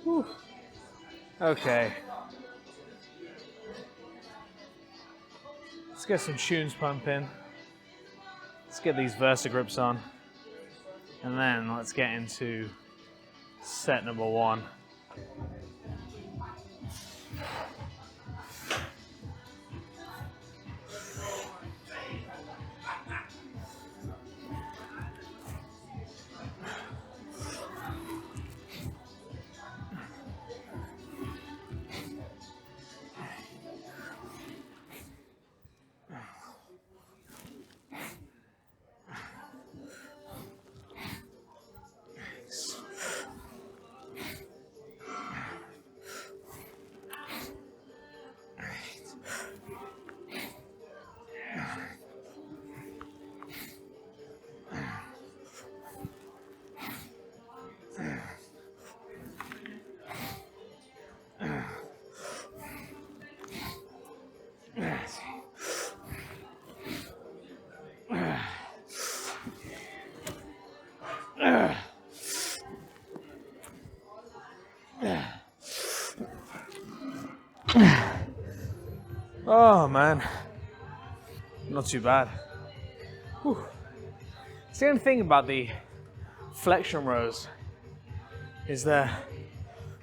Whew. Okay. Let's get some tunes pumping. Let's get these Versagrips on. And then let's get into set number 1. Oh man, not too bad. Whew. It's the only thing about the flexion rows is that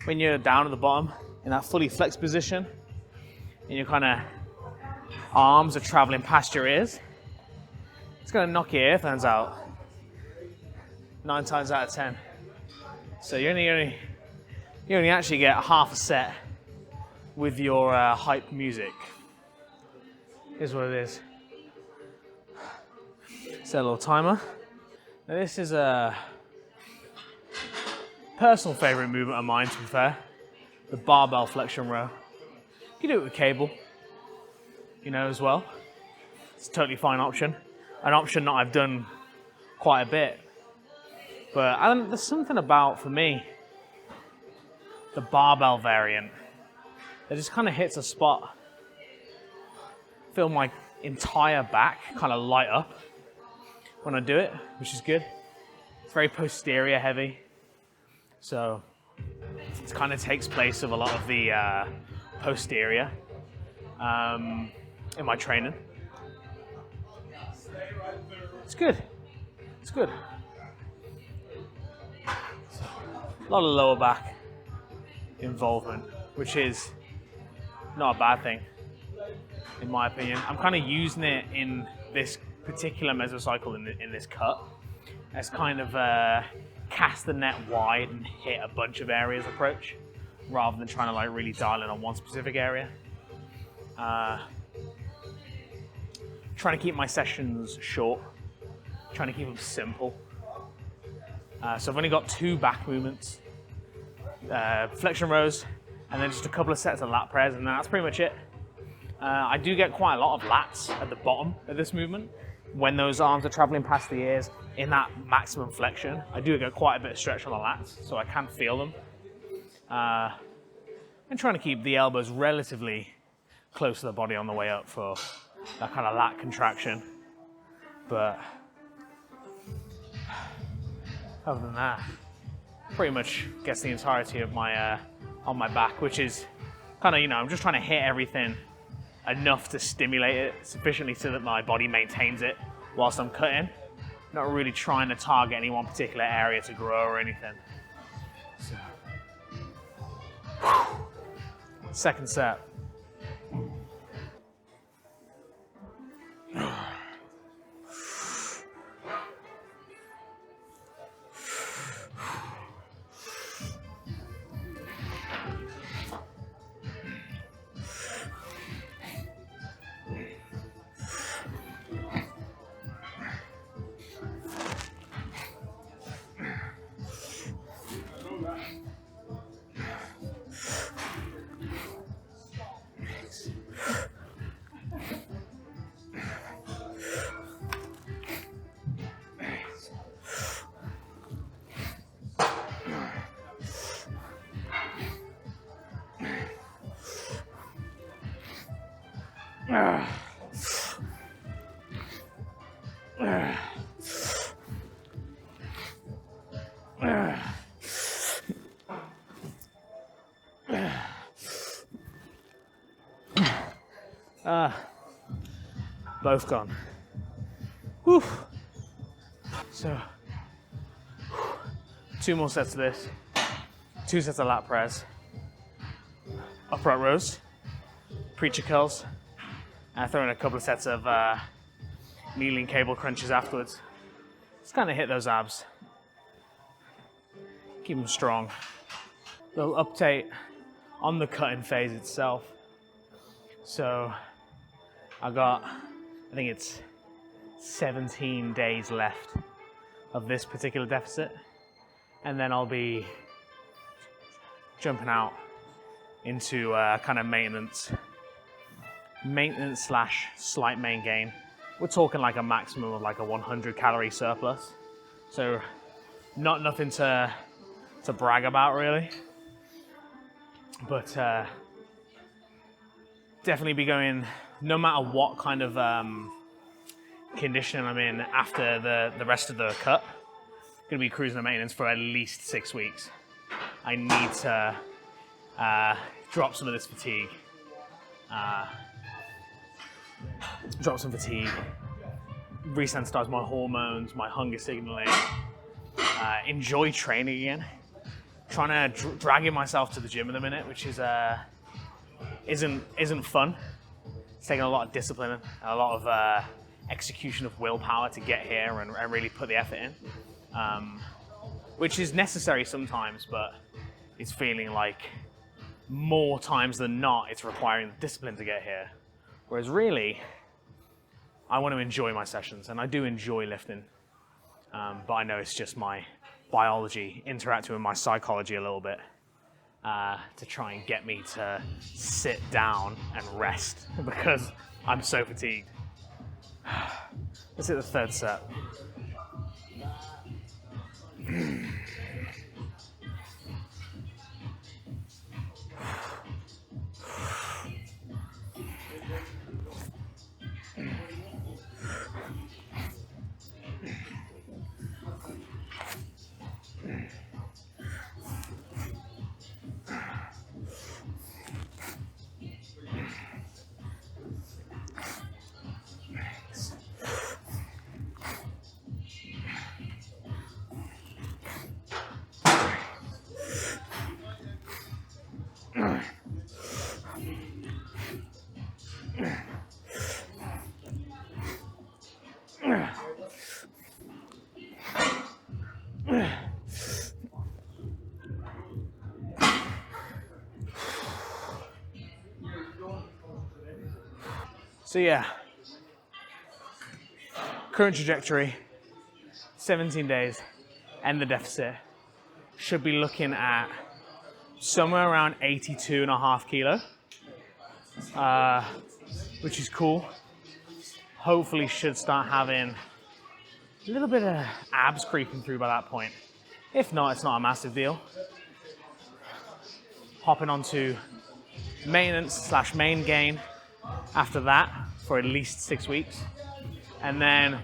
when you're down at the bottom in that fully flexed position and your kind of arms are traveling past your ears, it's going to knock your earphones out 9 times out of 10. So you only actually get half a set with your hype music. Here's what it is. Set a little timer. Now this is a personal favorite movement of mine, to be fair. The barbell flexion row. You can do it with cable, as well. It's a totally fine option. An option that I've done quite a bit. But there's something about, for me, the barbell variant that just kind of hits a spot. Feel my entire back kind of light up when I do it, which is good. It's very posterior heavy, so it kind of takes place of a lot of the posterior in my training. It's good. It's good. A lot of lower back involvement, which is not a bad thing, in my opinion. I'm kind of using it in this particular mesocycle in this cut as kind of a cast the net wide and hit a bunch of areas approach, rather than trying to really dial in on one specific area. Trying to keep my sessions short, trying to keep them simple. So I've only got 2 back movements, flexion rows, and then just a couple of sets of lat prayers, and that's pretty much it. I do get quite a lot of lats at the bottom of this movement when those arms are traveling past the ears in that maximum flexion. I do get quite a bit of stretch on the lats, so I can feel them. And trying to keep the elbows relatively close to the body on the way up for that kind of lat contraction. But other than that, pretty much gets the entirety of my on my back, which is kind of, I'm just trying to hit everything enough to stimulate it sufficiently so that my body maintains it whilst I'm cutting. Not really trying to target any one particular area to grow or anything. So. Second set. Both gone. Whew. So, 2 more sets of this, 2 sets of lat press, upright rows, preacher curls, and throw in a couple of sets of kneeling cable crunches afterwards. Just kind of hit those abs. Keep them strong. Little update on the cutting phase itself. So I think it's 17 days left of this particular deficit, and then I'll be jumping out into kind of maintenance slash slight main gain. We're talking like a maximum of like a 100 calorie surplus, so not nothing to brag about really, but definitely be going, no matter what kind of condition I'm in after the rest of the cut, gonna be cruising to maintenance for at least 6 weeks. I need to drop some of this fatigue. Drop some fatigue, resensitize my hormones, my hunger signaling, enjoy training again. Trying to dragging myself to the gym in a minute, which is isn't fun. It's taking a lot of discipline and a lot of execution of willpower to get here and really put the effort in, which is necessary sometimes, but it's feeling like more times than not it's requiring the discipline to get here. Whereas really, I want to enjoy my sessions, and I do enjoy lifting, but I know it's just my biology interacting with my psychology a little bit to try and get me to sit down and rest because I'm so fatigued. Let's hit the 3rd set. So yeah, current trajectory, 17 days, end the deficit. Should be looking at somewhere around 82.5 kilo, which is cool. Hopefully should start having a little bit of abs creeping through by that point. If not, it's not a massive deal. Hopping onto maintenance slash main gain after that for at least 6 weeks. And then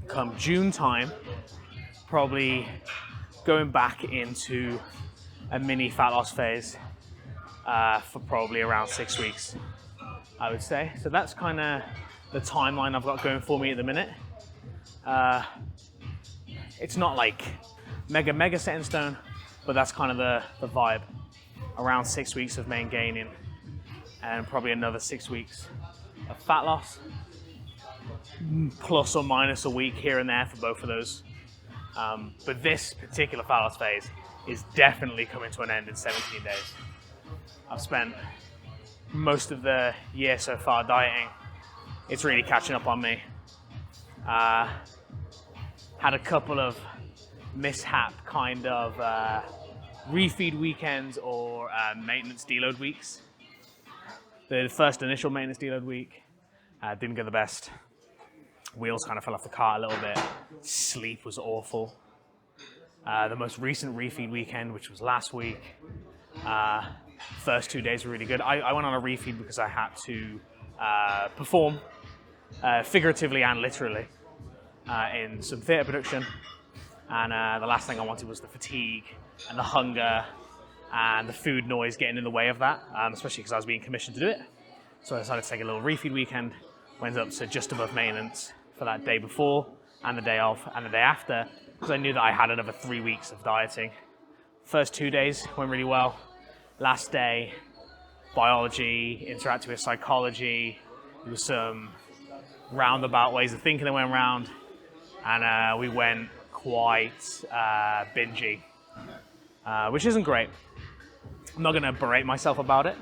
come June time, probably going back into a mini fat loss phase for probably around 6 weeks, I would say. So that's kind of the timeline I've got going for me at the minute. It's not like mega set in stone, but that's kind of the vibe. Around 6 weeks of main gaining and probably another 6 weeks of fat loss, plus or minus a week here and there for both of those. But this particular fat loss phase is definitely coming to an end in 17 days. I've spent most of the year so far dieting. It's really catching up on me. Had a couple of mishap kind of refeed weekends or maintenance deload weeks. The first initial maintenance deload week didn't go the best. Wheels kind of fell off the car a little bit. Sleep was awful. The most recent refeed weekend, which was last week, first 2 days were really good. I went on a refeed because I had to perform figuratively and literally in some theatre production. And the last thing I wanted was the fatigue and the hunger and the food noise getting in the way of that, especially because I was being commissioned to do it. So I decided to take a little refeed weekend, went up to just above maintenance for that day before and the day of and the day after, because I knew that I had another 3 weeks of dieting. First 2 days went really well. Last day, biology, interacted with psychology. There was some roundabout ways of thinking that went around, and we went quite bingy, which isn't great. I'm not going to berate myself about it.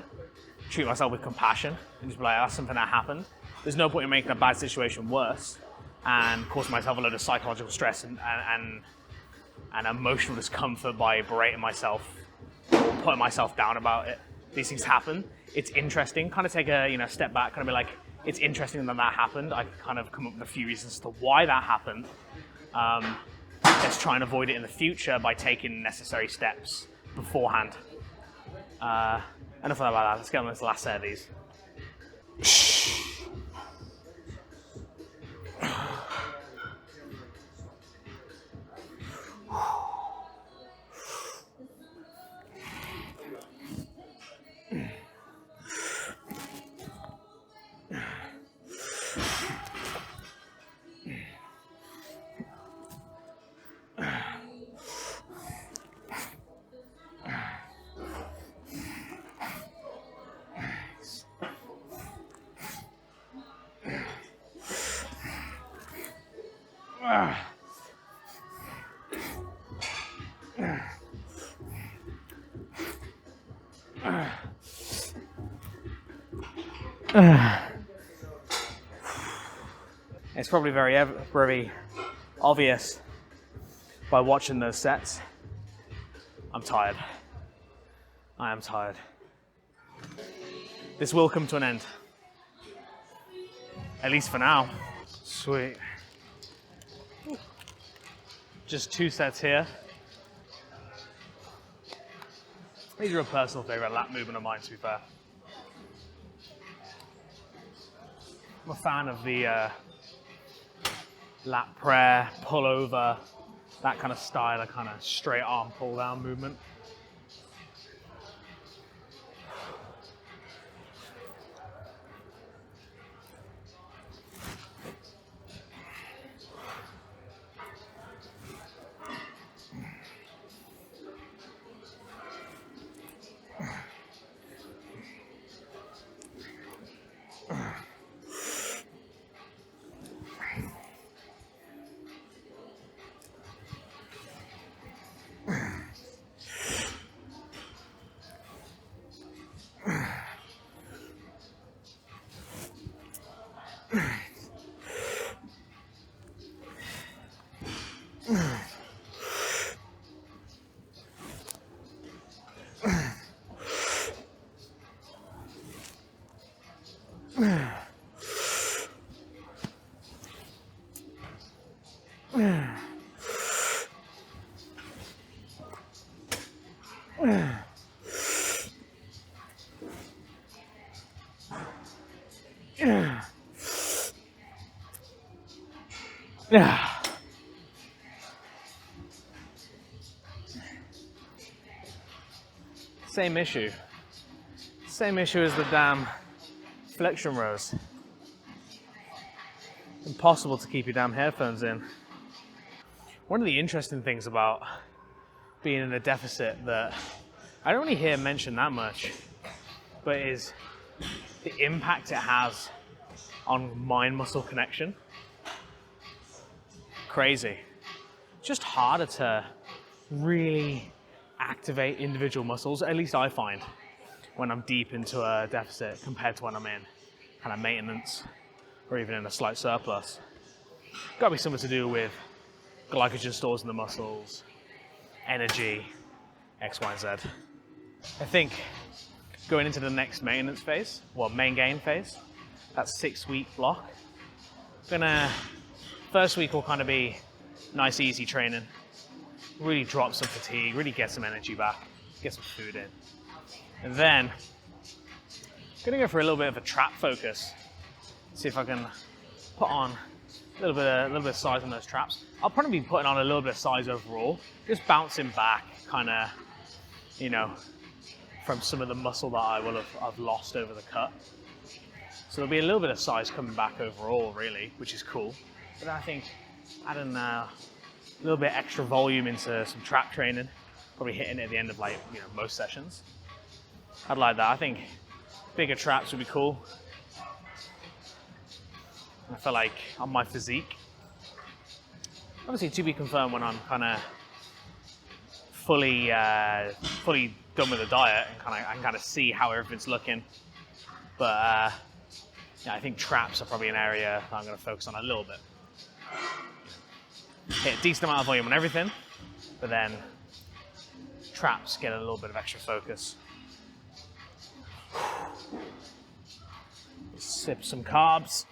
Treat myself with compassion and just be like, that's something that happened. There's no point in making a bad situation worse and causing myself a load of psychological stress and emotional discomfort by berating myself or putting myself down about it. These things happen. It's interesting. Kind of take a step back, kind of be like, it's interesting that that happened. I can kind of come up with a few reasons as to why that happened. Let's try and avoid it in the future by taking necessary steps beforehand. Enough about that. Let's get on this last set of these. It's probably very obvious by watching those sets. I'm tired. I am tired. This will come to an end. At least for now. Sweet. Just 2 sets here. These are a personal favorite lat movement of mine, to be fair. I'm a fan of the lat prayer, pull over, that kind of style, a kind of straight arm pull down movement. Same issue. Same issue as the damn flexion rows. Impossible to keep your damn headphones in. One of the interesting things about being in a deficit that I don't really hear mentioned that much, but is the impact it has on mind-muscle connection. Crazy. Just harder to really activate individual muscles, at least I find, when I'm deep into a deficit compared to when I'm in kind of maintenance or even in a slight surplus. Got to be something to do with glycogen stores in the muscles, energy, X, Y, and Z. I think going into the next maintenance phase, well, main gain phase, that 6-week block, first week will kind of be nice, easy training, really drop some fatigue, really get some energy back, get some food in. And then, gonna go for a little bit of a trap focus. See if I can put on a little bit of size on those traps. I'll probably be putting on a little bit of size overall, just bouncing back, kind of, from some of the muscle that I will have lost over the cut. So there'll be a little bit of size coming back overall, really, which is cool. But then I think adding a little bit extra volume into some trap training, probably hitting it at the end of most sessions. I'd like that. I think bigger traps would be cool. I feel like on my physique, obviously to be confirmed when I'm kind of fully done with the diet and I can kind of see how everything's looking. But yeah, I think traps are probably an area that I'm going to focus on a little bit. Hit a decent amount of volume on everything, but then traps get a little bit of extra focus. Sip some carbs.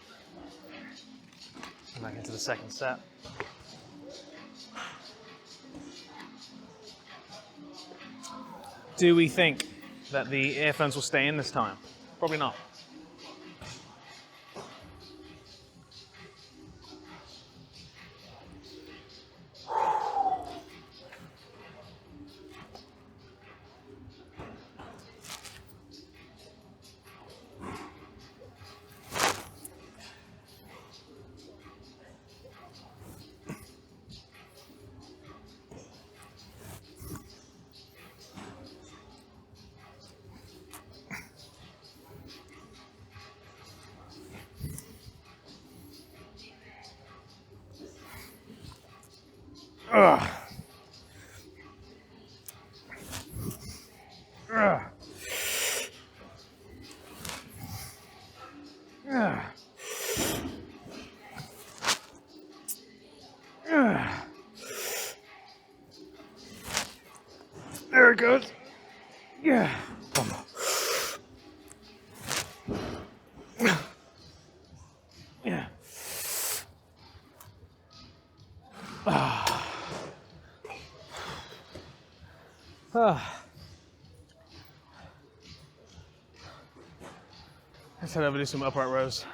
And back into the second set. Do we think that the earphones will stay in this time? Probably not. Ugh. Ugh. Ugh. Ugh. There it goes. Yeah. Yeah. Let's head over to some upright rows.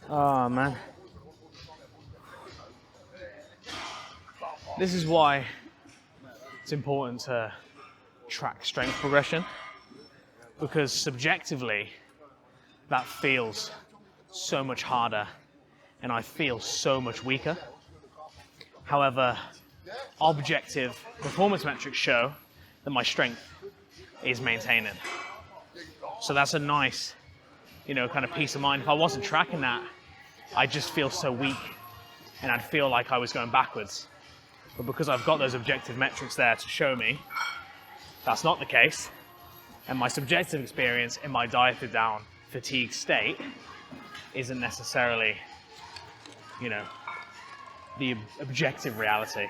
Oh man. This is why it's important to track strength progression, because subjectively that feels so much harder and I feel so much weaker. However, objective performance metrics show that my strength is maintaining. So that's a nice, kind of peace of mind. If I wasn't tracking that, I'd just feel so weak and I'd feel like I was going backwards. But because I've got those objective metrics there to show me that's not the case, and my subjective experience in my dieted down fatigue state isn't necessarily, the objective reality.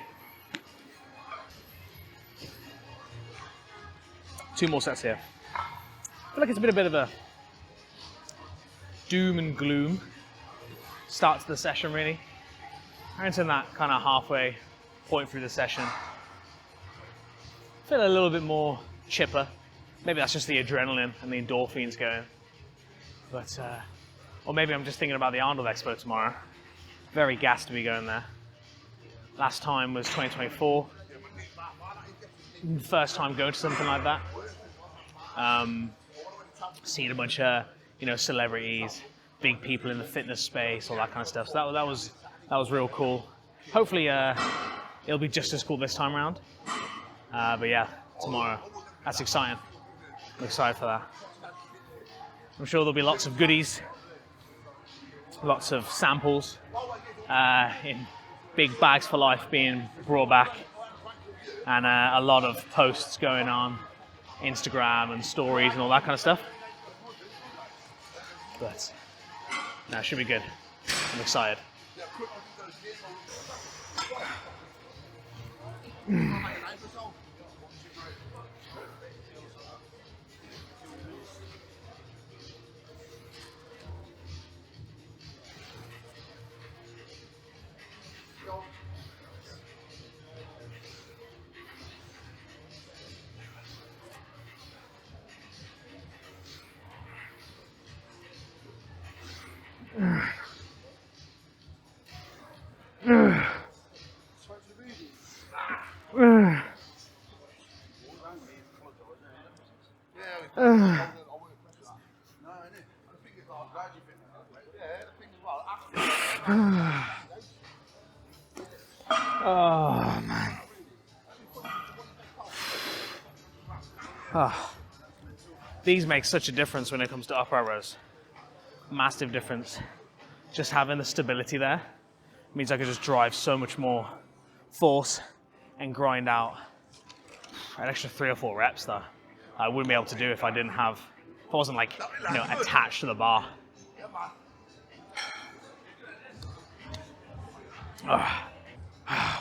2 more sets here. I feel like it's been a bit of a doom and gloom start to the session, really. I'm into that kind of halfway point through the session. Feel a little bit more chipper. Maybe that's just the adrenaline and the endorphins going. But, or maybe I'm just thinking about the Arnold Expo tomorrow. Very gassed to be going there. Last time was 2024. First time going to something like that. Seeing a bunch of, celebrities, big people in the fitness space, all that kind of stuff. So that was real cool. Hopefully, it'll be just as cool this time around. But yeah, tomorrow. That's exciting. I'm excited for that. I'm sure there'll be lots of goodies, lots of samples in big bags for life being brought back. and a lot of posts going on Instagram and stories and all that kind of stuff. But no, it should be good. I'm excited. Oh man. Oh. These make such a difference when it comes to upright rows. Massive difference. Just having the stability there means I can just drive so much more force and grind out an extra 3 or 4 reps that I wouldn't be able to do if I wasn't like, attached to the bar.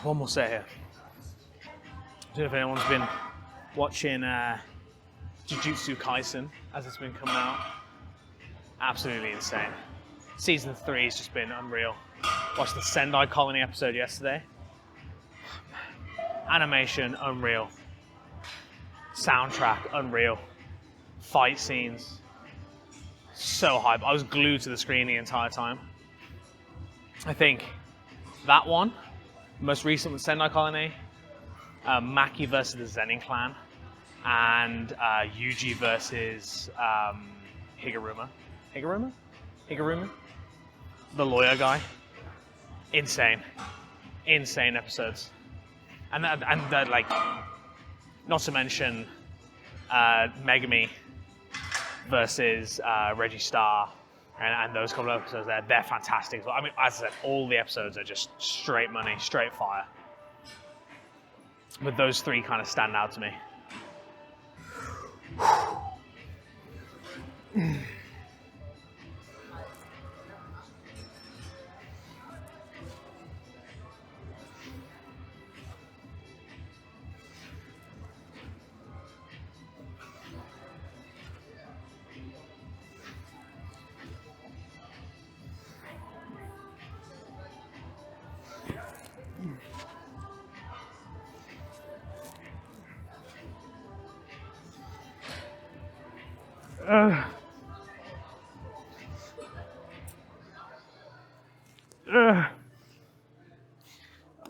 One more set here. I don't know if anyone's been watching Jujutsu Kaisen as it's been coming out. Absolutely insane. Season 3 has just been unreal. Watched the Sendai Colony episode yesterday. Animation, unreal. Soundtrack, unreal. Fight scenes, so hype. I was glued to the screen the entire time. I think that one, most recent with Sendai Colony, Maki versus the Zenin clan, and Yuji versus Higuruma. Higuruma? The lawyer guy. Insane episodes. And like, not to mention Megami versus Reggie Star and those couple of episodes there, they're fantastic. I mean, as I said, all the episodes are just straight money, straight fire. But those 3 kind of stand out to me.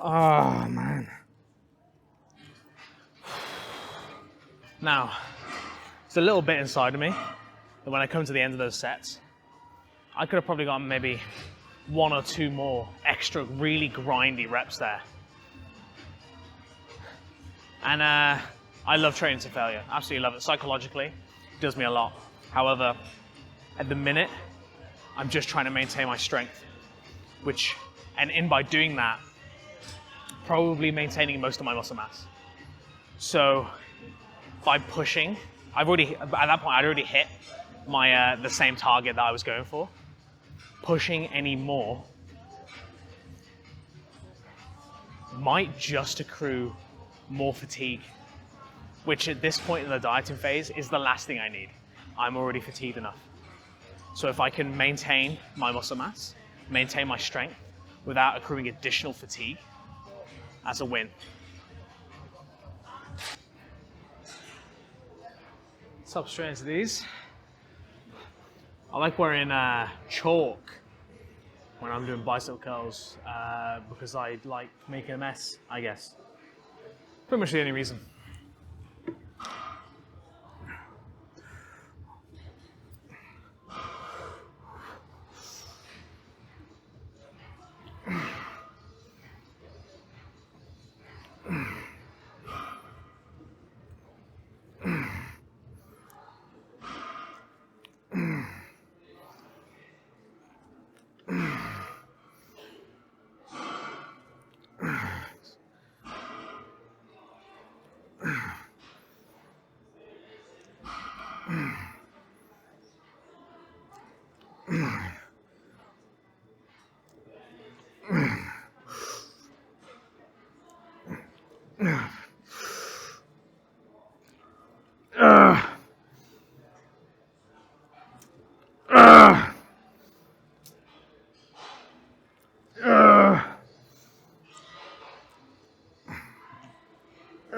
Oh man. Now, it's a little bit inside of me that when I come to the end of those sets, I could have probably gotten maybe 1 or 2 more extra really grindy reps there. And I love training to failure. Absolutely love it. Psychologically, it does me a lot. However, at the minute, I'm just trying to maintain my strength, and by doing that, probably maintaining most of my muscle mass. So by pushing, at that point, I'd already hit my the same target that I was going for. Pushing any more might just accrue more fatigue, which at this point in the dieting phase is the last thing I need. I'm already fatigued enough. So if I can maintain my muscle mass, maintain my strength without accruing additional fatigue, that's a win. Stop straight into these. I like wearing chalk when I'm doing bicep curls because I like making a mess, I guess. Pretty much the only reason.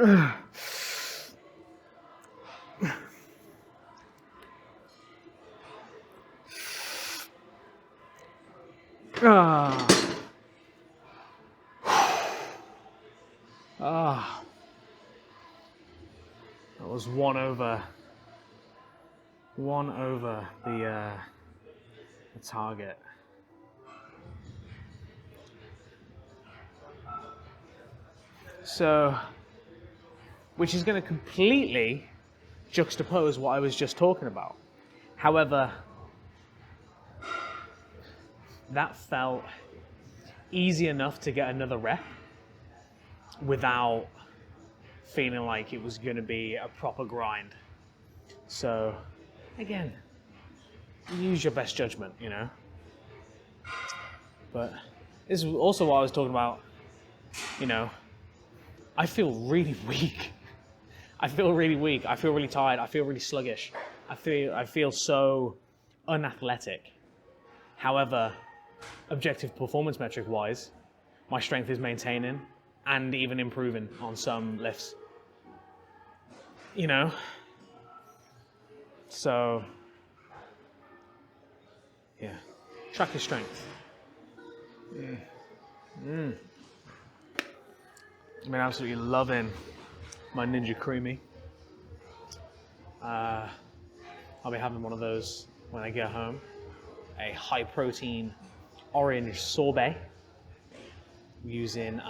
Ah. Ah. That was one over the target. So, which is going to completely juxtapose what I was just talking about. However, that felt easy enough to get another rep without feeling like it was going to be a proper grind. So, again, use your best judgment, you know. But this is also what I was talking about, you know, I feel really weak. I feel really weak. I feel really tired. I feel really sluggish. I feel so unathletic. However, objective performance metric wise, my strength is maintaining and even improving on some lifts. You know? So, yeah. Track your strength. I've been absolutely loving my Ninja Creamy. I'll be having one of those when I get home. A high protein orange sorbet using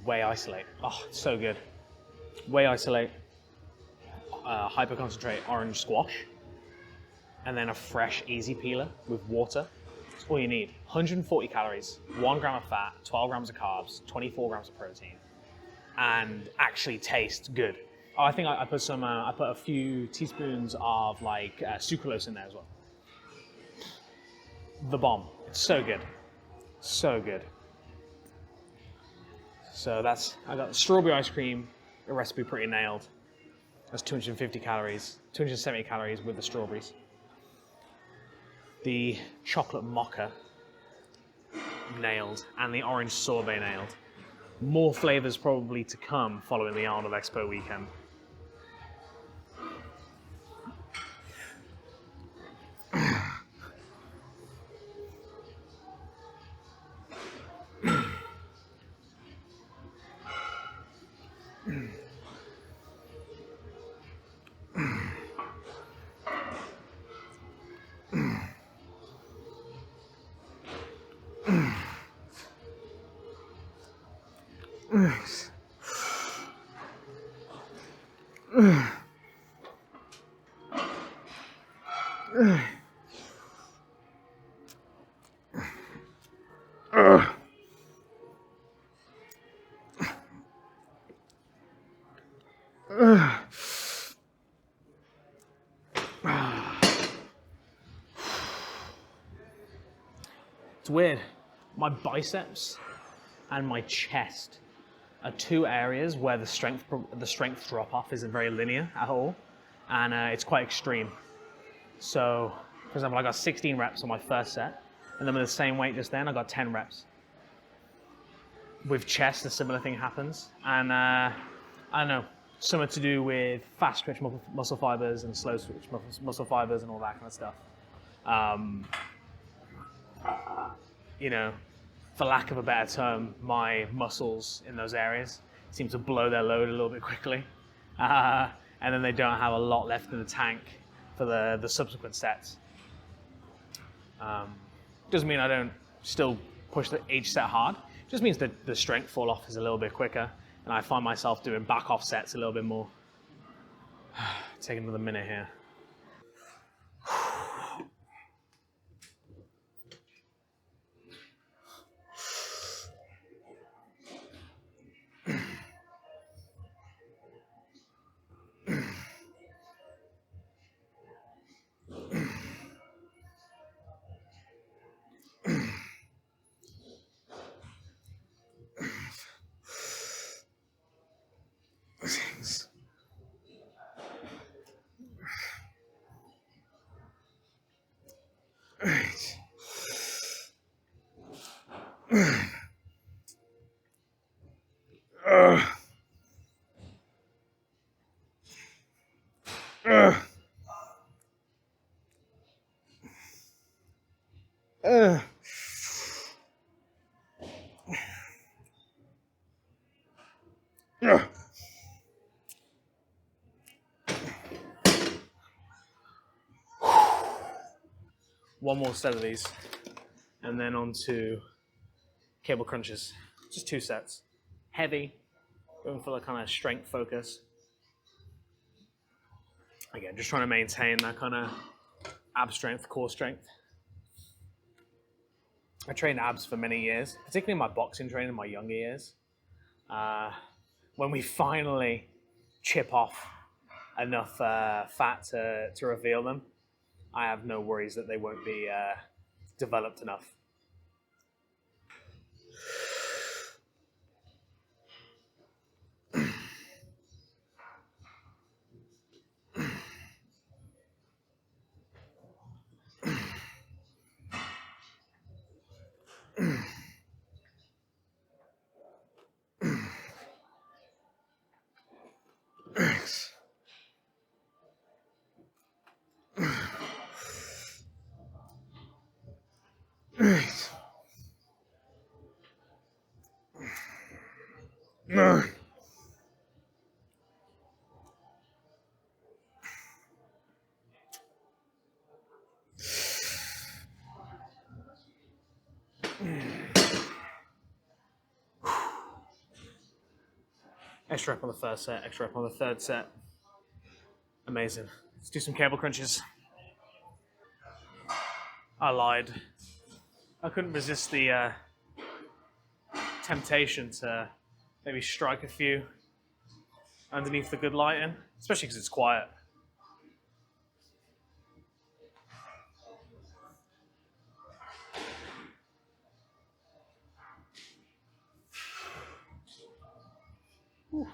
whey isolate. Oh, it's so good. Whey isolate, hyper concentrate orange squash, and then a fresh easy peeler with water. That's all you need. 140 calories, 1 gram of fat, 12 grams of carbs, 24 grams of protein, and actually tastes good. Oh, I think I put some. I put a few teaspoons of like sucralose in there as well. The bomb. It's so good, so good. So I got strawberry ice cream. The recipe pretty nailed. That's 250 calories, 270 calories with the strawberries. The chocolate mocha nailed, and the orange sorbet nailed. More flavors probably to come following the Arnold Expo weekend. It's weird. My biceps and my chest are two areas where the strength drop off isn't very linear at all, and it's quite extreme. So, for example, I got 16 reps on my first set, and then with the same weight just then, I got 10 reps. With chest, a similar thing happens, and I don't know, something to do with fast twitch muscle fibers and slow twitch muscle fibers and all that kind of stuff. You know, for lack of a better term, my muscles in those areas seem to blow their load a little bit quickly, and then they don't have a lot left in the tank for the subsequent sets. Doesn't mean I don't still push each set hard. Just means that the strength fall off is a little bit quicker, and I find myself doing back off sets a little bit more. Take another minute here. One more set of these, and then on to cable crunches. Just 2 sets. Heavy, going for the kind of strength focus. Again, just trying to maintain that kind of ab strength, core strength. I trained abs for many years, particularly in my boxing training in my younger years. When we finally chip off enough fat to reveal them, I have no worries that they won't be developed enough. Extra rep on the first set, extra rep on the third set. Amazing. Let's do some cable crunches. I lied. I couldn't resist the temptation to maybe strike a few underneath the good lighting, especially because it's quiet. Whew.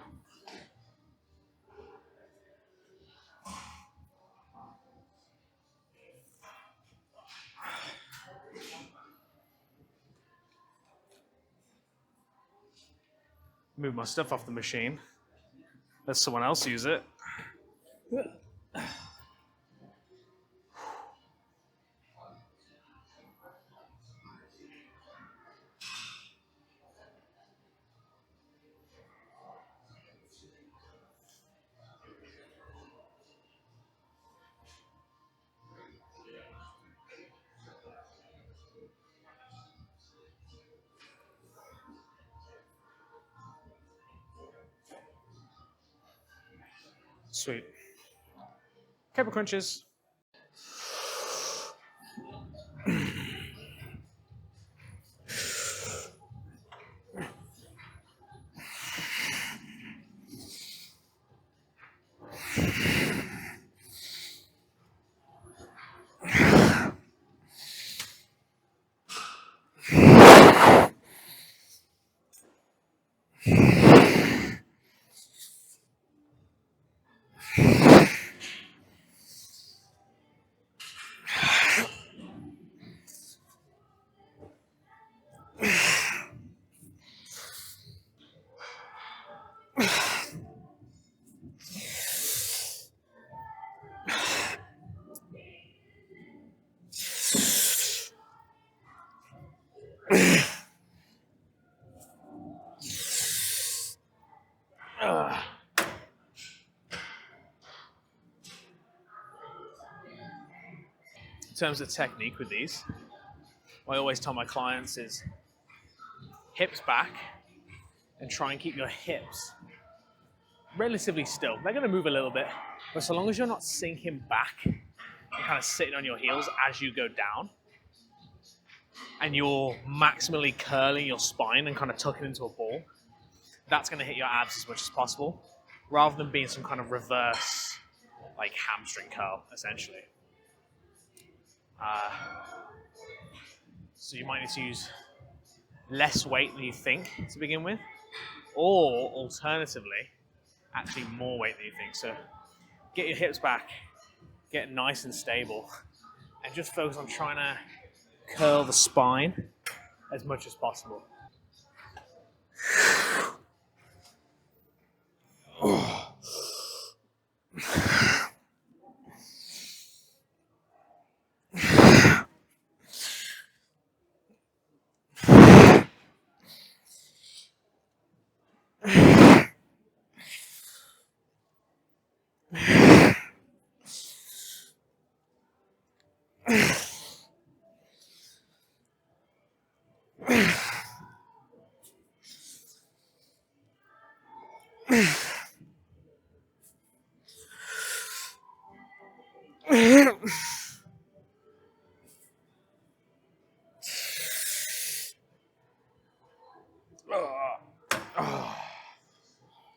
Move my stuff off the machine. Let someone else use it. Sweet. Cable crunches. In terms of technique with these, what I always tell my clients is hips back and try and keep your hips relatively still. They're going to move a little bit, but so long as you're not sinking back and kind of sitting on your heels as you go down, and you're maximally curling your spine and kind of tucking into a ball, that's going to hit your abs as much as possible, rather than being some kind of reverse, like hamstring curl, essentially. So you might need to use less weight than you think to begin with, or alternatively, actually more weight than you think. So get your hips back, get nice and stable, and just focus on trying to curl the spine as much as possible.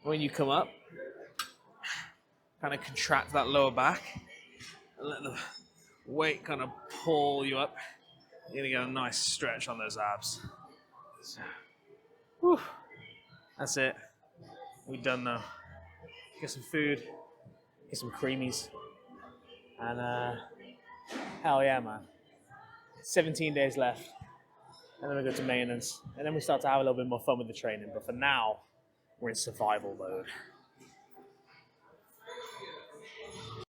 When you come up, kind of contract that lower back and let the weight kind of pull you up. You're gonna get a nice stretch on those abs. So, whew, that's it. We're done now. Get some food, get some creamies, and hell yeah, man. 17 days left, and then we go to maintenance, and then we start to have a little bit more fun with the training. But for now, we're in survival mode.